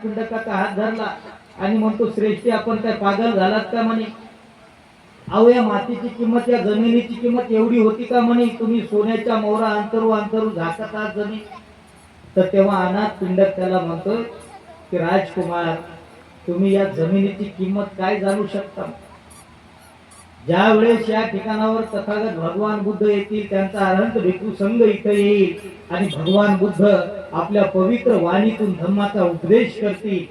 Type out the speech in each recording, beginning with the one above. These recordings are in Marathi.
पिंडकाचा हात धरला आणि म्हणतो, श्रेष्ठी आपण काय पागल झालात का म्हणे? अहो या मातीची किंमत, या जमिनीची किंमत एवढी होती का म्हणे? तुम्ही सोन्याच्या मोहरा अंतरू अंतरू झाकत आहात जमीन. तर तेव्हा अनाथ पिंडक त्याला म्हणतोय की राजकुमार, तुम्ही या जमिनीची किंमत काय जाणू शकता? ज्या वेळेस या ठिकाणावर तथागत भगवान बुद्ध येतील, त्यांचा अनंत भिक्खू संघ इथे येईल आणि भगवान बुद्ध आपल्या पवित्र वाणीतून धम्माचा उपदेश करतील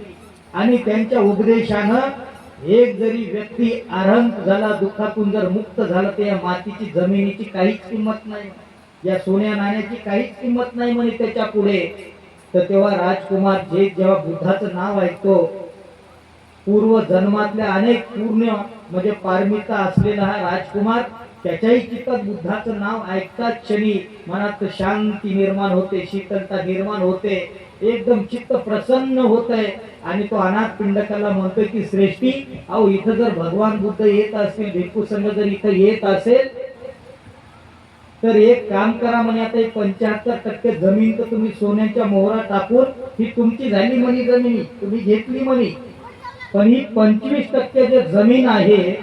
आणि त्यांच्या उपदेशानं एक जरी व्यक्ती अरहंत झाला, दुःखातून जर मुक्त झाला, तर या मातीची जमिनीची काहीच किंमत नाही, या सोन्या नाण्याची काहीच किंमत नाही म्हणे त्याच्या पुढे. तर तेव्हा राजकुमार जेव्हा बुद्धाचं नाव ऐकतो, पूर्व जन्मातल्या अनेक पुण्य म्हणजे पारमिता असलेला हा राजकुमार, त्याच्याही चित्तात बुद्धाचं नाव ऐकताच क्षणी मनात शांती निर्माण होते, शीतलता निर्माण होते, एकदम चित्त प्रसन्न होत आहे. आणि तो अनाथ पिंडकाला म्हणतोय की श्रेष्ठी, अहो इथं जर भगवान बुद्ध येत असतील, भिक्खू संघ जर इथं येत असेल, तर एक काम करा म्हणे, आता 75% जमीन तर तुम्ही सोन्याच्या मोहरा टाकून ही तुमची झाली म्हणे, जमीन तुम्ही घेतली म्हणे, पण ही 25% जे जमीन आहे,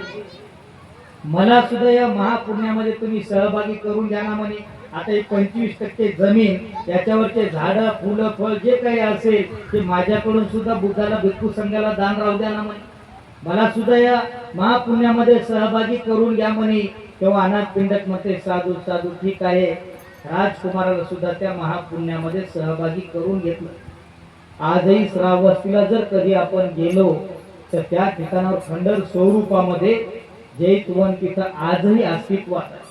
मला सुद्धा या महापुण्यामध्ये तुम्ही सहभागी करून द्या ना म्हणे. आता ही 25% जमीन, याच्यावरचे झाडं फुलं फळ जे काही असेल ते माझ्याकडून सुद्धा बुद्धाला भिक्खू संघाला दान राहू द्या ना म्हणे, मला सुद्धा या महापुण्यामध्ये सहभागी करून घ्या म्हणे. तेव्हा अनाथ पिंडक म्हणते, साधू साधू ठीक आहे. राजकुमाराला सुद्धा त्या महापुण्यामध्ये सहभागी करून घेतलं. आजही श्रावस्तीला जर कधी आपण गेलो तर त्या ठिकाणावर खंडर स्वरूपामध्ये जैतवन तिथं आजही अस्तित्वात आहे.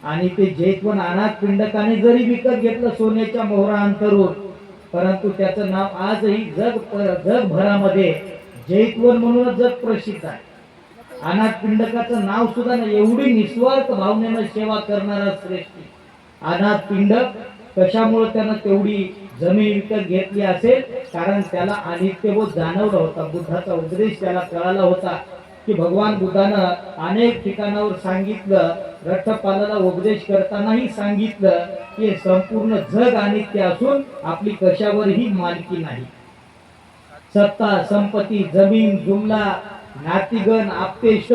आणि ते जैतवन अनाथ पिंडकाने जरी विकत घेतलं सोन्याच्या मोहरा अंतरून, परंतु त्याचं नाव आजही जगभरामध्ये जैतवन म्हणूनच जग प्रसिद्ध आहे. अनाथ पिंडकाचं नाव सुद्धा ना, एवढी निस्वार्थ भावनेनं सेवा करणारा श्रेष्ठी अनाथ पिंडक. कशामुळे त्यानं तेवढी जमीन विकत घेतली असेल? कारण त्याला अनित्यबोध जाणवला होता, बुद्धाचा उपदेश त्याला कळाला होता की भगवान बुद्धानं अनेक ठिकाणावर सांगितलं, रठ्ठपालाला उपदेश करतानाही सांगितलं की संपूर्ण जग अनित्य असून आपली कशावरही मालकी नाही. सत्ता संपत्ती जमीन जुमला नातीगण आपतेष्ट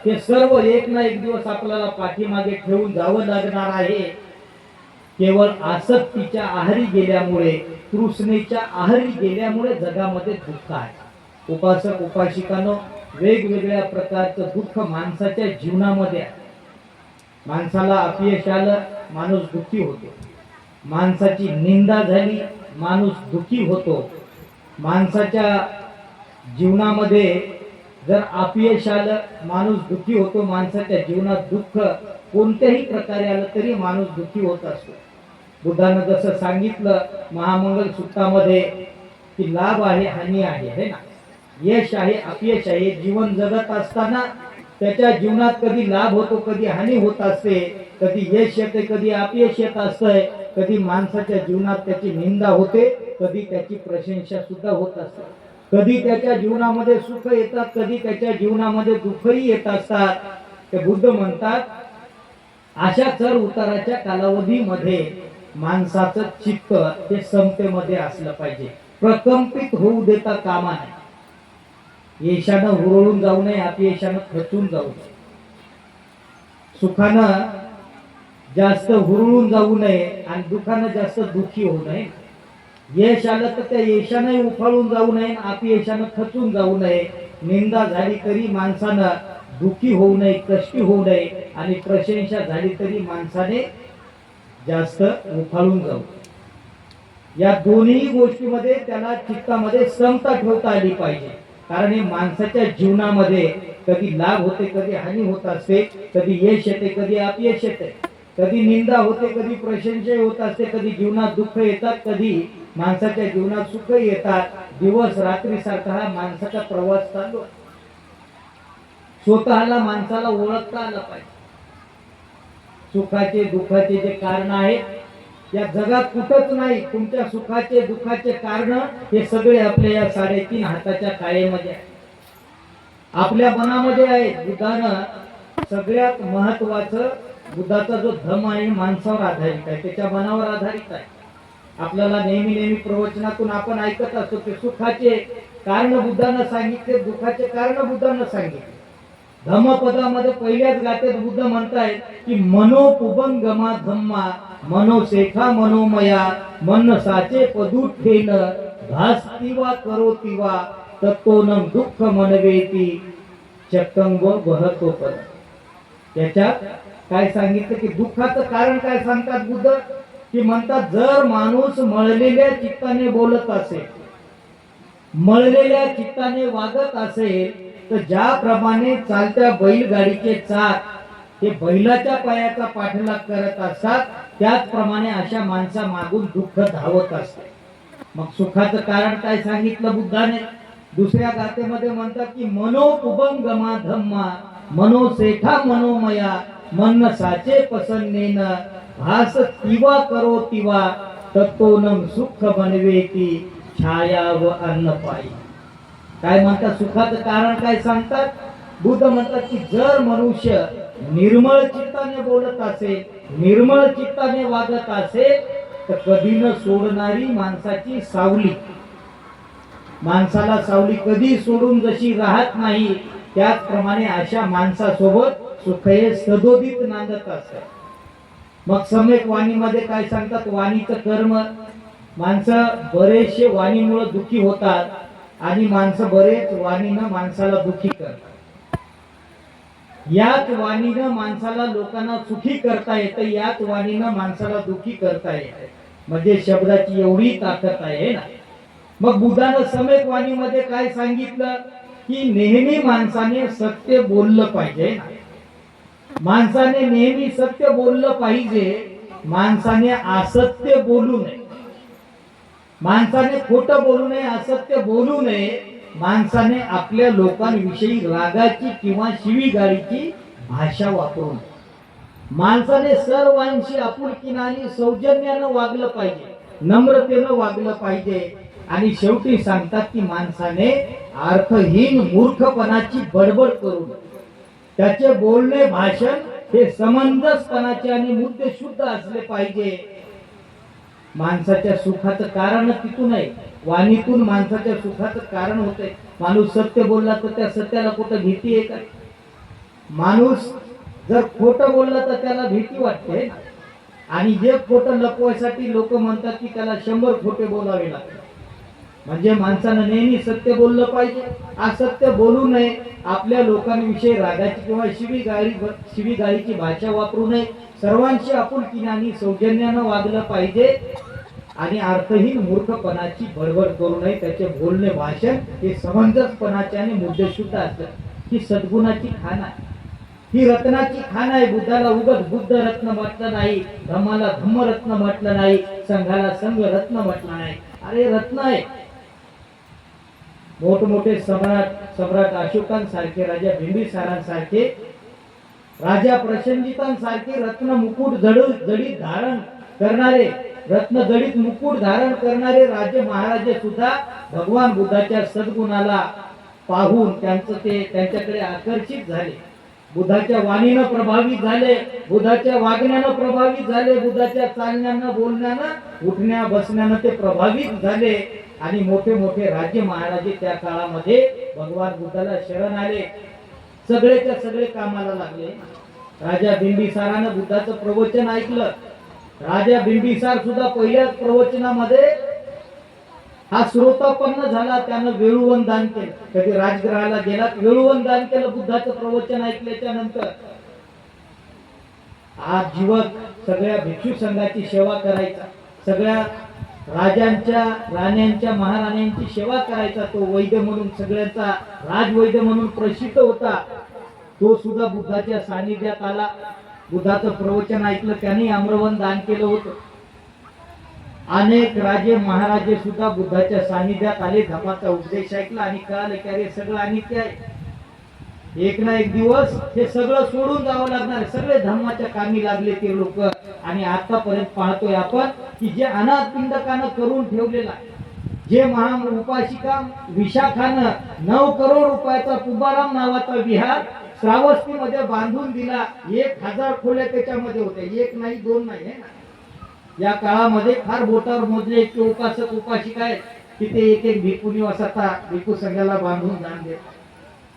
हे सर्व एक ना एक दिवस आपल्याला पाठीमागे ठेवून जावं लागणार आहे. केवळ आसक्तीच्या आहारी गेल्यामुळे, तृष्णेच्या आहारी गेल्यामुळे जगामध्ये दुःख आहे. उपासक उपासिकांनो, वेगवेगळ्या प्रकारचं दुःख माणसाच्या जीवनामध्ये आहे. माणसाला अपयश आलं, माणूस दुःखी होतो. माणसाची निंदा झाली, माणूस दुःखी होतो. माणसाच्या जीवनामध्ये जर अपयश आलं, माणूस दुःखी होतो. माणसाच्या जीवनात दुःख कोणत्याही प्रकारे आलं तरी माणूस दुःखी होत असतो. बुद्धानं जसं सांगितलं महामंगल सूत्रामध्ये की लाभ आहे हानी आहे, है ना, यश आहे अपयश आहे. जीवन जगत असताना त्याच्या जीवनात कधी लाभ होतो, कधी हानी होत असते, कधी यश येते, कधी अपयश येत असतंय, कधी माणसाच्या जीवनात त्याची निंदा होते, कधी त्याची प्रशंसा सुद्धा होत असते. कधी त्याच्या जीवनामध्ये सुख येतात, कधी त्याच्या जीवनामध्ये दुःखही येत असतात. ते बुद्ध म्हणतात, अशा चढ उताराच्या कालावधीमध्ये माणसाचं चित्त हे समतेमध्ये असलं पाहिजे, प्रकंपित होऊ देता कामा नये. यशानं हुरळून जाऊ नये, अपयशानं खचून जाऊ नये, सुखानं जास्त हुरळून जाऊ नये आणि दुःखानं जास्त दुःखी होऊ नये. यश आलं तर त्या यशाने उफाळून जाऊ नये, अपयशानं खचून जाऊ नये. निंदा झाली तरी माणसानं दुःखी होऊ नये, कष्टी होऊ नये, आणि प्रशंसा झाली तरी माणसाने जास्त उफाळून जाऊ. या दोन्ही गोष्टीमध्ये त्याला चित्तामध्ये समता ठेवता आली पाहिजे. कारण हे माणसाच्या जीवनामध्ये कधी लाभ होते, कधी हानी होत असते, कधी यश येते, कधी अपयश येते, कधी निंदा होते, कधी प्रशंसा होत असते, कधी जीवनात दुःख येतात, कधी माणसाच्या जीवनात सुख येतात. दिवस रात्री सारखा हा माणसाचा प्रवास चालू आहे. स्वतःला माणसाला ओळखता आलं पाहिजे. सुखाचे दुःखाचे जे कारण आहेत या जगात कुठंच नाही. तुमच्या सुखाचे दुःखाचे कारण हे सगळे आपल्या या 3.5 हाताच्या काळेमध्ये आहे, आपल्या मनामध्ये आहे. बुद्धानं सगळ्यात महत्वाचं, बुद्धाचा जो धर्म आहे माणसावर आधारित आहे, त्याच्या मनावर आधारित आहे. आपल्याला नेहमी नेहमी प्रवचनातून आपण ऐकत असतो की सुखाचे कारण बुद्धांना सांगितले, दुःखाचे कारण बुद्धांना सांगितले. धम्मपदामध्ये पहिल्याच गातेत बुद्ध म्हणतायत की मनोपुबंगमा धम्मा मनोसेखा मनोमया मन साचे पदुठेन भास्तिवा करोतिवा तत्तोनं दुःख मनवेती चक्कंग वहतो पद. याच्यात काय सांगितलं की दुःखाचं कारण काय सांगतात बुद्ध, की म्हणतात जर माणूस मळलेल्या चित्ताने बोलत असेल, मळलेल्या चित्ताने वागत असेल, तर ज्याप्रमाणे चालत्या बैलगाडीचे चाक हे बैलाच्या पायाचा पाठलाग करत असतात, त्याचप्रमाणे अशा माणसा मागून दुःख धावत असते. मग सुखाचं कारण काय सांगितलं बुद्धाने, दुसऱ्या गाथेमध्ये म्हणतात की मनोपुबंगमा धम्मा मनोसेठा मनोमया मन साचे पसन्नेन भास तिवा करो तिवा तत्तोनं सुख बनवेती छाया व अन्न पायी. काय म्हणतात सुखाचं कारण काय सांगतात, बुद्ध म्हणतात की जर मनुष्य निर्मळ चित्ताने बोलत असेल, निर्मळ चित्ताने वागत असेल, तर कधी न सोडणारी माणसाची सावली, माणसाला सावली कधी सोडून जशी राहत नाही, त्याचप्रमाणे अशा माणसासोबत सुख हे सदोदित नांदत असतात. मग सम्यक वाणीमध्ये काय सांगतात, वाणीचं कर्म, माणसं बरेचसे वाणीमुळे दुखी होतात आणि माणसं बरेच वाणीनं माणसाला दुखी करतात. याच वाणीनं माणसाला लोकांना सुखी करता येतं, याच वाणीनं माणसाला दुखी करता येतं. म्हणजे शब्दाची एवढी ताकद आहे ना. मग बुद्धानं सम्यक वाणीमध्ये काय सांगितलं की नेहमी माणसाने सत्य बोललं पाहिजे, माणसाने नेहमी सत्य बोललं पाहिजे, माणसाने असत्य बोलू नये, माणसाने खोटं बोलू नये, असत्य बोलू नये, माणसाने आपल्या लोकांविषयी रागाची किंवा शिवीगाळीची भाषा वापरू नये, माणसाने सर्वांशी आपुलकीनं आणि सौजन्यानं वागलं पाहिजे, नम्रतेनं वागलं पाहिजे. आणि शेवटी सांगतात की माणसाने अर्थहीन मूर्खपणाची बडबड करू नये, त्याचे बोलणे भाषण हे समंजसपणाचे आणि मुद्दे शुद्ध असले पाहिजे. माणसाच्या सुखाचं कारण तिथून आहे, वाणीतून माणसाच्या सुखाचं कारण होते. माणूस सत्य बोलला तर त्या सत्याला कुठं भीती आहे का? माणूस जर खोटं बोलला तर त्याला भीती वाटते, आणि जे खोटं लपवायसाठी लोक म्हणतात की त्याला 100 खोटे बोलावे लागतात. म्हणजे माणसानं नेहमी सत्य बोललं पाहिजे, असत्य बोलू नये, आपल्या लोकांविषयी रागाची किंवा शिवीगाळीची भाषा वापरू नये, सर्वांशी आपुलकीने आणि सौजन्यानं वागलं पाहिजे, आणि अर्थहीन मूर्खपणाची बडबड करू नये, त्याचे बोलणे भाषण हे समंजसपणाचे आणि मुद्देशुद्ध असतं. ही सद्गुणाची खाण आहे, ही रत्नाची खाण आहे. बुद्धाला उगत बुद्ध रत्न म्हटलं नाही, धम्माला धम्मरत्न म्हटलं नाही, संघाला संघ रत्न म्हटलं नाही. अरे रत्न आहे. मोठमोठे सम्राट अशोकांसारखे, राजा बिंबिसारांसारखे, राजा प्रसेनजितांसारखे रत्न मुकुट जडीत धारण करणारे, रत्न जडीत मुकुट धारण करणारे राजे महाराजे सुद्धा भगवान बुद्धाच्या सद्गुणाला पाहून त्यांच्याकडे आकर्षित झाले, बुद्धाच्या वाणीनं प्रभावित झाले, बुद्धाच्या वागण्यानं प्रभावित झाले, बुद्धाच्या चालण्यानं बोलण्यानं उठण्या बसण्यानं ते प्रभावित झाले. आणि मोठे मोठे राज्य महाराजे त्या काळामध्ये भगवान बुद्धाला शरण आले, सगळेच्या सगळे कामाला लागले. राजा बिंबिसारानं बुद्धाचं प्रवचन ऐकलं. राजा बिंबिसार सुद्धा पहिल्याच प्रवचनामध्ये हा श्रोतापन्न झाला, त्यानं वेळुवन दान केलं. कधी राजगृहाला गेला, वेळुवन दान केलं बुद्धाचं प्रवचन ऐकल्याच्या नंतर. आज युवक सगळ्या भिक्षू संघाची सेवा करायचा, सगळ्या राजांच्या, राण्यांच्या, महाराण्यांची सेवा करायचा. तो वैद्य म्हणून, सगळ्यांचा राजवैद्य म्हणून प्रसिद्ध होता. तो सुद्धा बुद्धाच्या सानिध्यात आला, बुद्धाचं प्रवचन ऐकलं, त्याने आम्रवन दान केलं होतं. अनेक राजे महाराजे सुद्धा बुद्धाच्या सानिध्यात आले, धम्माचा उपदेश ऐकला आणि कळाले की अरे सगळं अनित्य आहे, एक ना एक दिवस हे सगळं सोडून जावं लागणार. सगळे धम्माच्या कामी लागले ते लोक. आणि आतापर्यंत पाहतोय आपण की जे अनाथ पिंडकानं करून ठेवलेला, जे महा उपासिका विशाखानं 9 करोड रुपयाचा पुबाराम नावाचा विहार श्रावस्तीमध्ये बांधून दिला. 1000 खोल्या त्याच्यामध्ये होत्या, एक नाही दोन नाही, आहे ना. या काळामध्ये फार बोटावर मोजले इतके उपासक उपासिका आहेत की ते एक एक भिक्खुनी वसता भिक्खू संघाला बांधून दान देत.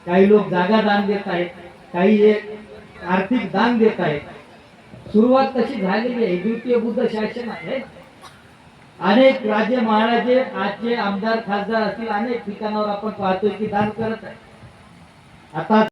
काही लोक जागा दान देत आहेत, काही एक आर्थिक दान देत आहेत. सुरुवात तशी झालेली आहे. द्वितीय बुद्ध शासन आहे. अनेक राजे महाराजे आजचे आमदार खासदार असतील अनेक ठिकाणावर आपण पाहतोय की दान करत आहे. आता